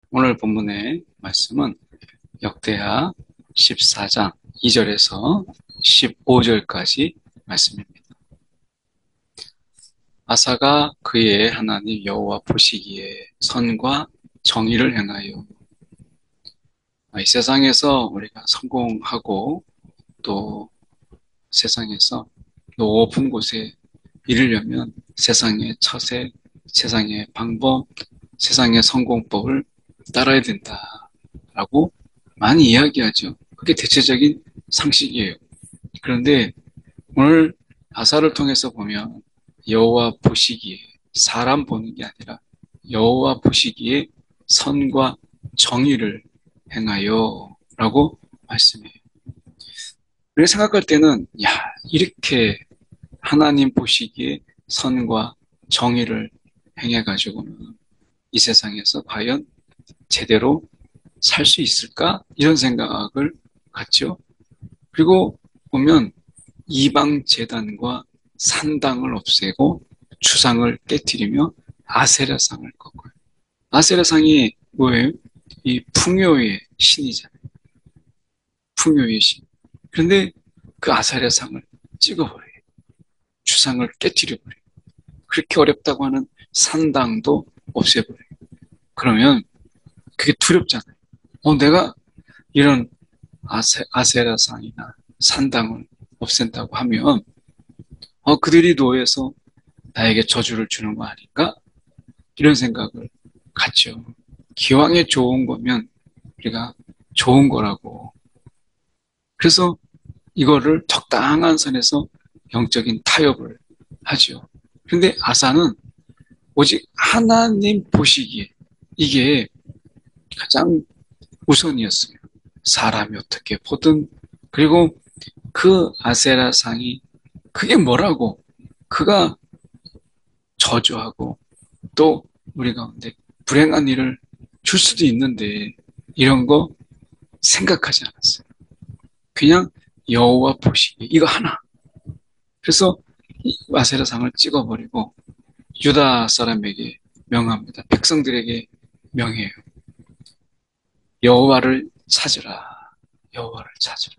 오늘 본문의 말씀은 역대하 14장 2절에서 15절까지 말씀입니다. 아사가 그의 하나님 여호와 보시기에 선과 정의를 행하여 이 세상에서 우리가 성공하고 또 세상에서 높은 곳에 이르려면 세상의 처세, 세상의 방법, 세상의 성공법을 따라야 된다라고 많이 이야기하죠. 그게 대체적인 상식이에요. 그런데 오늘 아사를 통해서 보면 여호와 보시기에 사람 보는 게 아니라 여호와 보시기에 선과 정의를 행하여 라고 말씀해요. 우리가 생각할 때는 야, 이렇게 하나님 보시기에 선과 정의를 행해가지고는 이 세상에서 과연 제대로 살 수 있을까? 이런 생각을 갖죠. 그리고 보면 이방 제단과 산당을 없애고 주상을 깨뜨리며 아세라상을 꺾어요. 아세라상이 뭐예요? 이 풍요의 신이잖아요. 풍요의 신. 그런데 그 아세라상을 찍어버려요. 주상을 깨뜨려버려요. 그렇게 어렵다고 하는 산당도 없애버려요. 그러면 그게 두렵잖아요. 내가 이런 아세라상이나 산당을 없앤다고 하면 그들이 노예해서 나에게 저주를 주는 거 아닌가? 이런 생각을 갖죠. 기왕에 좋은 거면 우리가 좋은 거라고. 그래서 이거를 적당한 선에서 영적인 타협을 하죠. 근데 아사는 오직 하나님 보시기에 이게 가장 우선이었어요. 사람이 어떻게 보든. 그리고 그 아세라상이 그게 뭐라고 그가 저주하고 또 우리 가운데 불행한 일을 줄 수도 있는데 이런 거 생각하지 않았어요. 그냥 여호와 보시기에 이거 하나. 그래서 이 아세라상을 찍어버리고 유다 사람에게 명합니다. 백성들에게 명해요. 여호와를 찾으라. 여호와를 찾으라.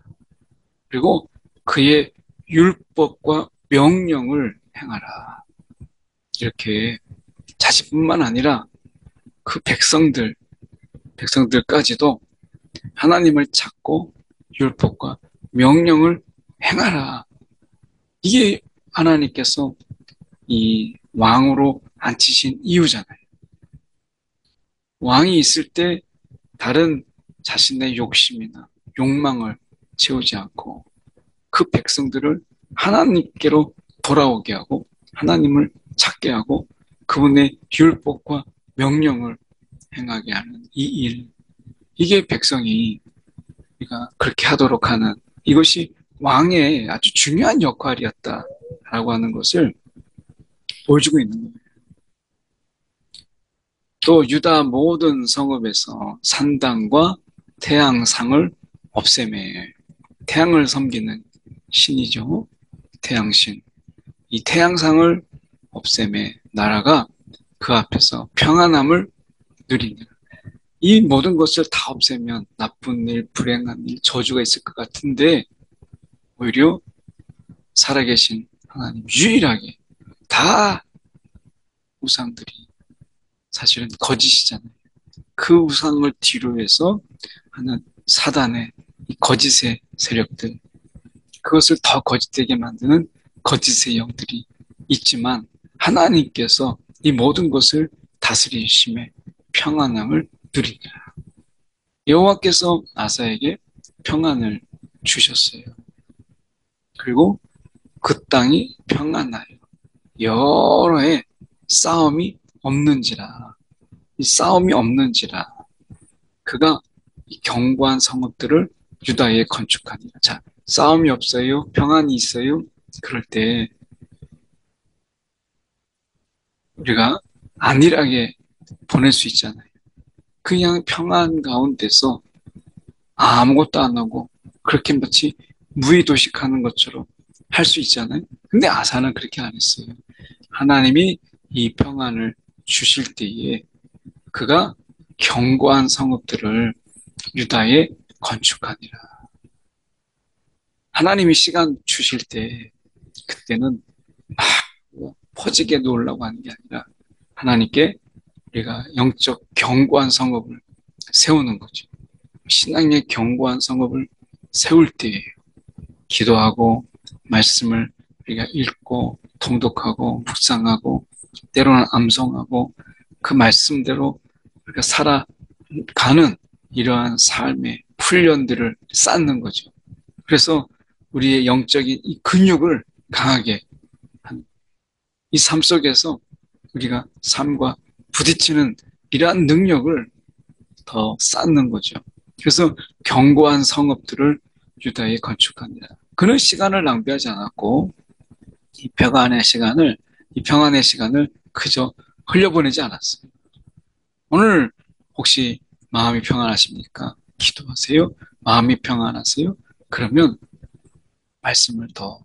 그리고 그의 율법과 명령을 행하라. 이렇게 자신뿐만 아니라 그 백성들까지도 하나님을 찾고 율법과 명령을 행하라. 이게 하나님께서 이 왕으로 앉히신 이유잖아요. 왕이 있을 때 다른 자신의 욕심이나 욕망을 채우지 않고 그 백성들을 하나님께로 돌아오게 하고 하나님을 찾게 하고 그분의 율법과 명령을 행하게 하는 이 일. 이게 백성이 우리가 그렇게 하도록 하는 이것이 왕의 아주 중요한 역할이었다라고 하는 것을 보여주고 있는 거예요. 또 유다 모든 성읍에서 산당과 태양상을 없애매. 태양을 섬기는 신이죠. 태양신. 이 태양상을 없애매 나라가 그 앞에서 평안함을 누리는. 이 모든 것을 다 없애면 나쁜 일, 불행한 일, 저주가 있을 것 같은데 오히려 살아계신 하나님 유일하게 다 우상들이 사실은 거짓이잖아요. 그 우상을 뒤로 해서 하는 사단의 이 거짓의 세력들, 그것을 더 거짓되게 만드는 거짓의 영들이 있지만 하나님께서 이 모든 것을 다스리심에 평안함을 누리니라. 여호와께서 아사에게 평안을 주셨어요. 그리고 그 땅이 평안하여 여러 해 싸움이 없는지라. 이 싸움이 없는지라. 그가 이 견고한 성읍들을 유다에 건축하니라. 자, 싸움이 없어요? 평안이 있어요? 그럴 때 우리가 안일하게 보낼 수 있잖아요. 그냥 평안 가운데서 아무것도 안 하고 그렇게 마치 무의도식하는 것처럼 할 수 있잖아요. 근데 아사는 그렇게 안 했어요. 하나님이 이 평안을 주실 때에 그가 견고한 성읍들을 유다에 건축하니라. 하나님이 시간 주실 때 그때는 막 퍼지게 놓으려고 하는 게 아니라 하나님께 우리가 영적 견고한 성읍을 세우는 거죠. 신앙의 견고한 성읍을 세울 때에 기도하고 말씀을 우리가 읽고 통독하고 묵상하고 때로는 암송하고 그 말씀대로 우리가 살아가는 이러한 삶의 훈련들을 쌓는 거죠. 그래서 우리의 영적인 이 근육을 강하게 한 이 삶 속에서 우리가 삶과 부딪히는 이러한 능력을 더 쌓는 거죠. 그래서 견고한 성읍들을 유다에 건축합니다. 그는 시간을 낭비하지 않았고 이 평안의 시간을 그저 흘려보내지 않았어요. 오늘 혹시 마음이 평안하십니까? 기도하세요. 마음이 평안하세요? 그러면 말씀을 더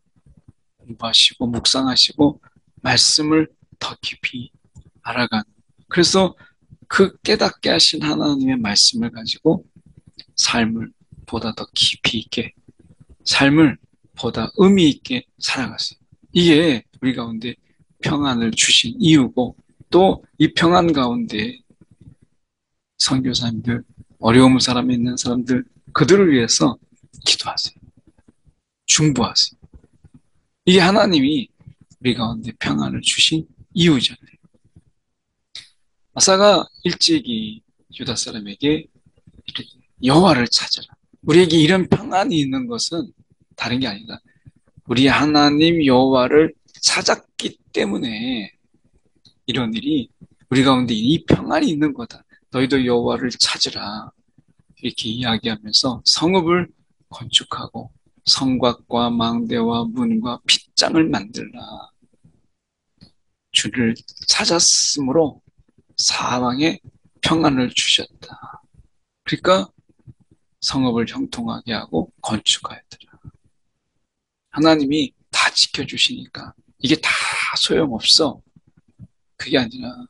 공부하시고 묵상하시고 말씀을 더 깊이 알아가는. 그래서 그 깨닫게 하신 하나님의 말씀을 가지고 삶을 보다 더 깊이 있게, 삶을 보다 의미 있게 살아갔어요. 이게 우리 가운데 평안을 주신 이유고, 또 이 평안 가운데 선교사님들, 어려움 사람이 있는 사람들, 그들을 위해서 기도하세요. 중보하세요. 이게 하나님이 우리 가운데 평안을 주신 이유잖아요. 아사가 일찍이 유다 사람에게 여호와를 찾아라. 우리에게 이런 평안이 있는 것은 다른 게 아니다. 우리 하나님 여호와를 찾았기 때문에 이런 일이 우리 가운데 이 평안이 있는 거다. 너희도 여호와를 찾으라. 이렇게 이야기하면서 성읍을 건축하고 성곽과 망대와 문과 빗장을 만들라. 주를 찾았으므로 사방에 평안을 주셨다. 그러니까 성읍을 형통하게 하고 건축하였더라. 하나님이 다 지켜주시니까 이게 다 소용없어. 그게 아니라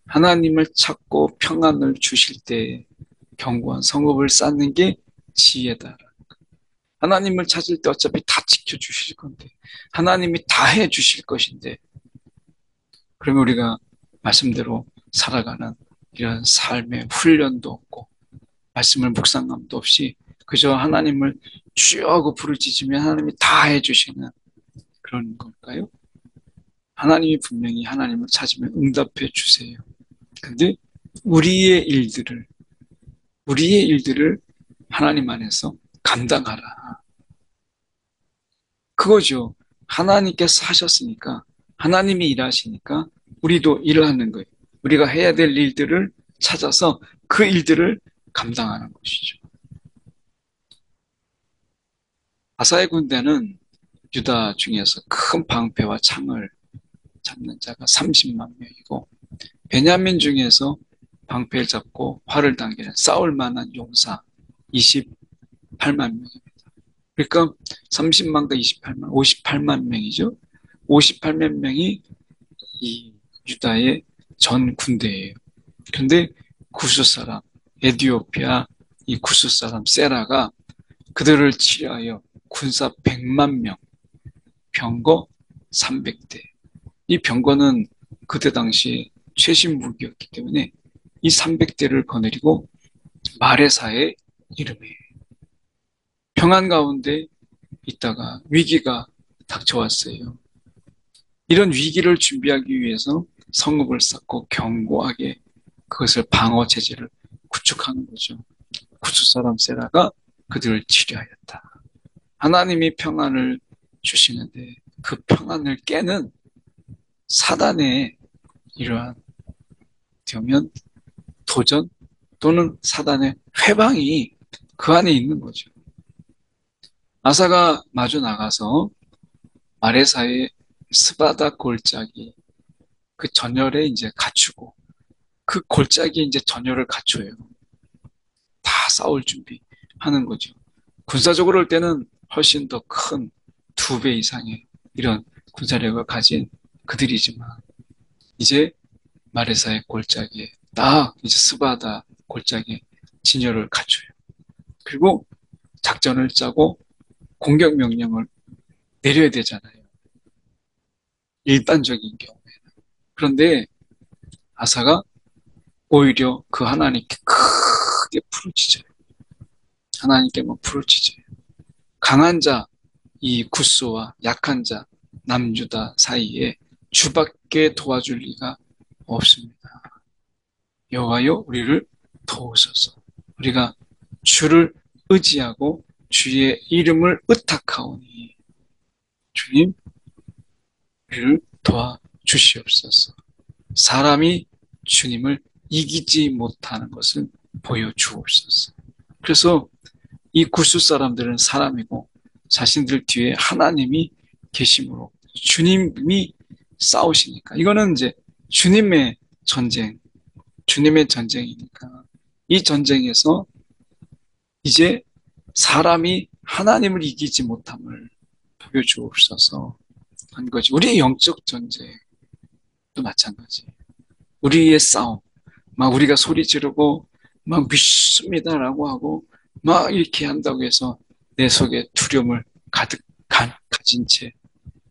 하나님을 찾고 평안을 주실 때 견고한 성읍을 쌓는 게 지혜다. 하나님을 찾을 때 어차피 다 지켜주실 건데 하나님이 다 해주실 것인데 그러면 우리가 말씀대로 살아가는 이런 삶의 훈련도 없고 말씀을 묵상함도 없이 그저 하나님을 주여 하고 부르짖으면 하나님이 다 해주시는 그런 걸까요? 하나님이 분명히 하나님을 찾으면 응답해 주세요. 근데 우리의 일들을 하나님 안에서 감당하라. 그거죠. 하나님께서 하셨으니까, 하나님이 일하시니까 우리도 일을 하는 거예요. 우리가 해야 될 일들을 찾아서 그 일들을 감당하는 것이죠. 아사의 군대는 유다 중에서 큰 방패와 창을 잡는 자가 30만 명이고 베냐민 중에서 방패를 잡고 활을 당기는 싸울 만한 용사 28만 명입니다. 그러니까 30만과 28만, 58만 명이죠. 58만 명이 이 유다의 전 군대예요. 그런데 구스 사람, 에디오피아 이 구스 사람 세라가 그들을 치려하여 군사 100만 명, 병거 300대. 이 병거는 그때 당시 최신 무기였기 때문에 이 300대를 거느리고 마레사의 이름이에요. 평안 가운데 있다가 위기가 닥쳐왔어요. 이런 위기를 준비하기 위해서 성읍을 쌓고 견고하게 그것을 방어 체제를 구축하는 거죠. 구스 사람 세라가 그들을 치료하였다. 하나님이 평안을 주시는데 그 평안을 깨는 사단의 이러한 되면 도전 또는 사단의 회방이 그 안에 있는 거죠. 아사가 마주 나가서 마레사의 스바다 골짜기 그 전열에 이제 갖추고 그 골짜기에 이제 전열을 갖춰요. 다 싸울 준비하는 거죠. 군사적으로 할 때는 훨씬 더 큰 2배 이상의 이런 군사력을 가진 그들이지만 이제 마레사의 골짜기에 딱 이제 스바다 골짜기에 진열을 갖춰요. 그리고 작전을 짜고 공격 명령을 내려야 되잖아요. 일반적인 경우에. 그런데 아사가 오히려 그 하나님께 크게 부르짖어요. 하나님께만 부르짖어요. 강한 자, 이 구스와 약한 자, 남유다 사이에 주밖에 도와줄 리가 없습니다. 여호와여 우리를 도우소서. 우리가 주를 의지하고 주의 이름을 의탁하오니 주님 우리를 도와주시옵소서. 사람이 주님을 이기지 못하는 것을 보여주옵소서. 그래서 이 구스 사람들은 사람이고 자신들 뒤에 하나님이 계심으로 주님이 싸우시니까 이거는 이제 주님의 전쟁, 주님의 전쟁이니까 이 전쟁에서 이제 사람이 하나님을 이기지 못함을 보여주옵소서 한 거지. 우리의 영적 전쟁도 마찬가지. 우리의 싸움, 막 우리가 소리 지르고 막 믿습니다라고 하고 막 이렇게 한다고 해서 내 속에 두려움을 가득 가진 채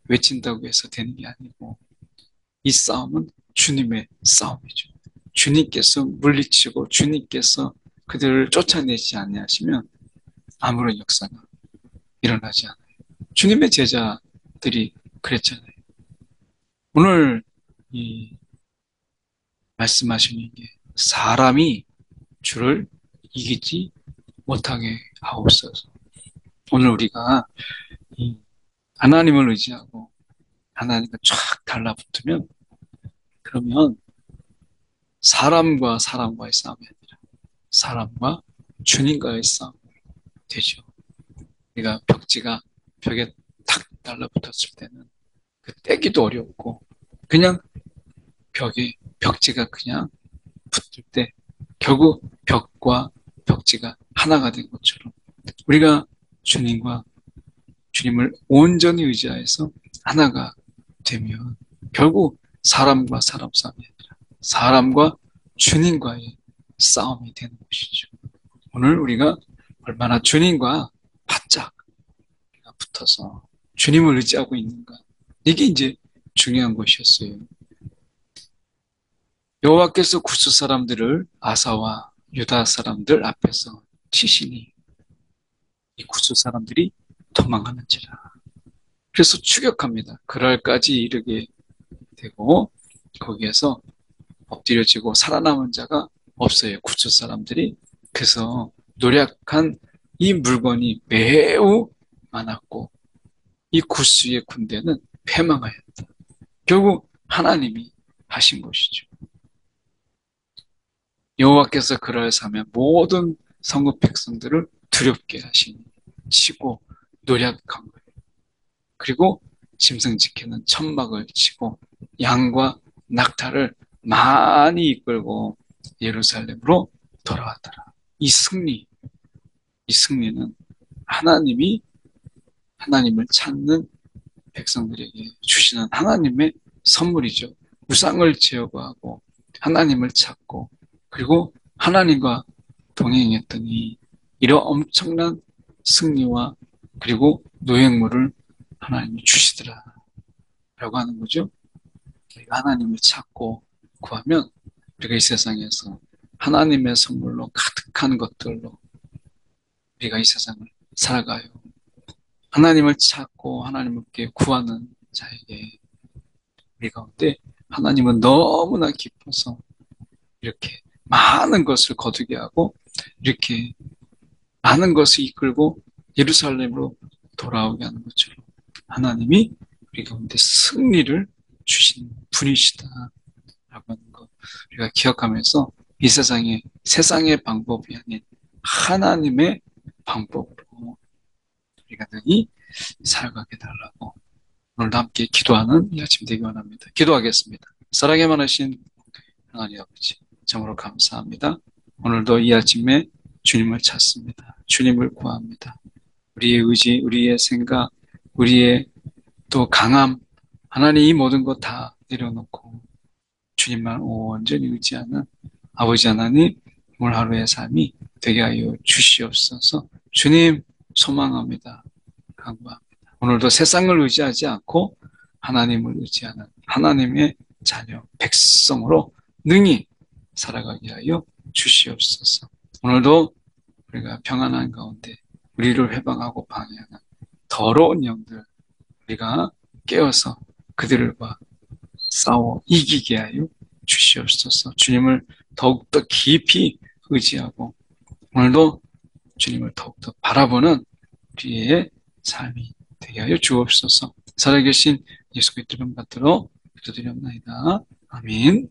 외친다고 해서 되는 게 아니고 이 싸움은 주님의 싸움이죠. 주님께서 물리치고 주님께서 그들을 쫓아내지 아니하시면 아무런 역사가 일어나지 않아요. 주님의 제자들이 그랬잖아요. 오늘 이 말씀하시는 게 사람이 주를 이기지 못하게 하옵소서. 오늘 우리가 이 하나님을 의지하고 하나님과 쫙 달라붙으면 그러면 사람과 사람과의 싸움이 아니라 사람과 주님과의 싸움이 되죠. 우리가 벽지가 벽에 탁 달라붙었을 때는 그 떼기도 어렵고 그냥 벽지가 그냥 붙을 때 결국 벽과 벽지가 하나가 된 것처럼 우리가 주님을 온전히 의지하여서 하나가 되면 결국 사람과 사람 싸움이 아니라 사람과 주님과의 싸움이 되는 것이죠. 오늘 우리가 얼마나 주님과 바짝 붙어서 주님을 의지하고 있는가. 이게 이제 중요한 것이었어요. 여호와께서 구스 사람들을 아사와 유다 사람들 앞에서 치시니 이 구스 사람들이 도망하는지라. 그래서 추격합니다. 그랄까지 이르게 되고 거기에서 엎드려지고 살아남은 자가 없어요. 구스 사람들이. 그래서 노력한 이 물건이 매우 많았고 이 구스의 군대는 패망하였다. 결국 하나님이 하신 것이죠. 여호와께서 그럴사면 모든 성읍 백성들을 두렵게 하시니 치고 노력한 거예요. 그리고 짐승 지키는 천막을 치고 양과 낙타를 많이 이끌고 예루살렘으로 돌아왔더라. 이 승리는 하나님을 찾는 백성들에게 주시는 하나님의 선물이죠. 우상을 제거하고 하나님을 찾고 그리고 하나님과 동행했더니 이런 엄청난 승리와 그리고 노획물을 하나님이 주시더라 라고 하는 거죠. 우리가 하나님을 찾고 구하면 우리가 이 세상에서 하나님의 선물로 가득한 것들로 우리가 이 세상을 살아가요. 하나님을 찾고 하나님께 구하는 자에게 우리 가운데 하나님은 너무나 기뻐서 이렇게 많은 것을 거두게 하고 이렇게 많은 것을 이끌고 예루살렘으로 돌아오게 하는 것처럼 하나님이 우리 가운데 승리를 주신 분이시다 라고 하는 것 우리가 기억하면서 이 세상의 방법이 아닌 하나님의 방법으로 우리가 능히 살아가게 달라고 오늘도 함께 기도하는 이 아침 되기 원합니다. 기도하겠습니다. 사랑에 많으신 하나님 아버지 정말로 감사합니다. 오늘도 이 아침에 주님을 찾습니다. 주님을 구합니다. 우리의 의지, 우리의 생각, 우리의 또 강함 하나님 이 모든 것 다 내려놓고 주님만 온전히 의지하는 아버지 하나님 오늘 하루의 삶이 되게 하여 주시옵소서. 주님 소망합니다. 간구합니다. 오늘도 세상을 의지하지 않고 하나님을 의지하는 하나님의 자녀, 백성으로 능히 살아가게 하여 주시옵소서. 오늘도 우리가 평안한 가운데 우리를 회방하고 방해하는 더러운 영들 우리가 깨어서 그들과 싸워 이기게 하여 주시옵소서. 주님을 더욱더 깊이 의지하고 오늘도 주님을 더욱더 바라보는 우리의 삶이 되게 하여 주옵소서. 살아계신 예수 그리스도 이름 받들어 기도드리옵나이다. 아멘.